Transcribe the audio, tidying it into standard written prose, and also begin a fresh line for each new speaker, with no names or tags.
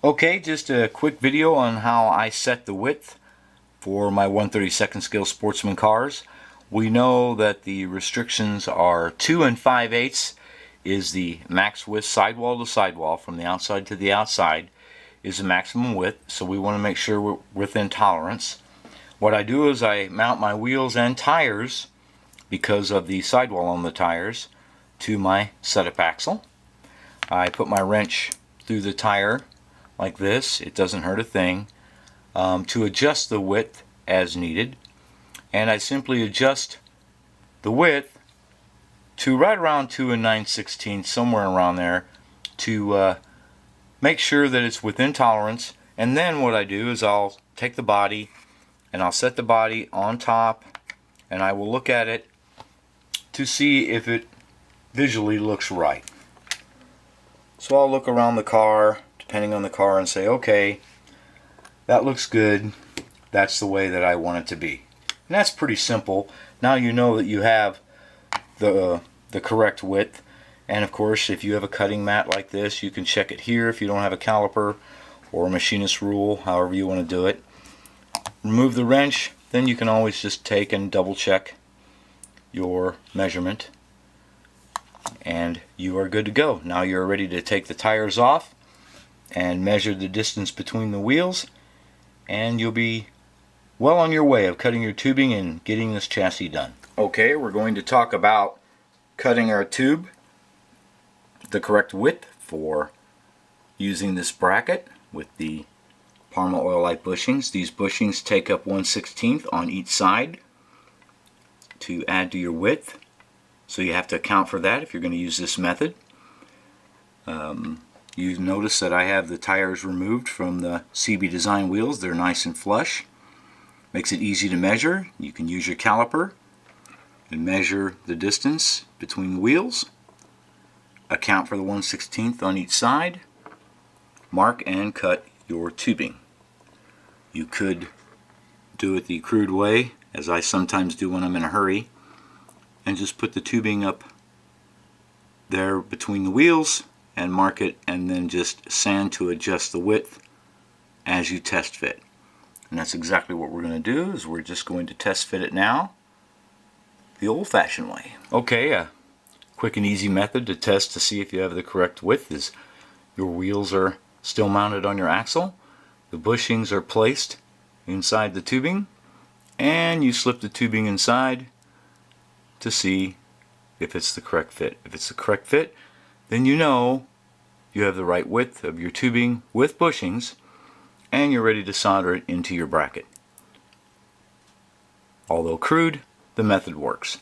Okay, just a quick video on how I set the width for my 1/32 scale Sportsman cars. We know that the restrictions are 2 5/8 is the max width sidewall to sidewall, from the outside to the outside is the maximum width, so we want to make sure we're within tolerance. What I do is I mount my wheels and tires, because of the sidewall on the tires, to my setup axle. I put my wrench through the tire like this, it doesn't hurt a thing, to adjust the width as needed, and I simply adjust the width to right around 2 9/16, somewhere around there, to make sure that it's within tolerance. And then what I do is I'll take the body and I'll set the body on top, and I will look at it to see if it visually looks right. So I'll look around the car, depending on the car, and say, okay, that looks good, that's the way that I want it to be. And that's pretty simple. Now you know that you have the correct width. And of course, if you have a cutting mat like this, you can check it here if you don't have a caliper or a machinist rule, however you want to do it. Remove the wrench, then you can always just take and double check your measurement, and you are good to go. Now you're ready to take the tires off and measure the distance between the wheels, and you'll be well on your way of cutting your tubing and getting this chassis done. Okay, we're going to talk about cutting our tube, the correct width for using this bracket with the Parma oilite bushings. These bushings take up 1/16 on each side to add to your width, so you have to account for that if you're going to use this method. You notice that I have the tires removed from the CB Design wheels. They're nice and flush. Makes it easy to measure. You can use your caliper and measure the distance between the wheels, account for the 1/16 on each side, mark and cut your tubing. You could do it the crude way, as I sometimes do when I'm in a hurry, and just put the tubing up there between the wheels and mark it, and then just sand to adjust the width as you test fit. And that's exactly what we're going to do, is we're just going to test fit it now the old-fashioned way. Okay, a quick and easy method to test to see if you have the correct width is your wheels are still mounted on your axle, the bushings are placed inside the tubing, and you slip the tubing inside to see if it's the correct fit. If it's the correct fit, then you know you have the right width of your tubing with bushings, and you're ready to solder it into your bracket. Although crude, the method works.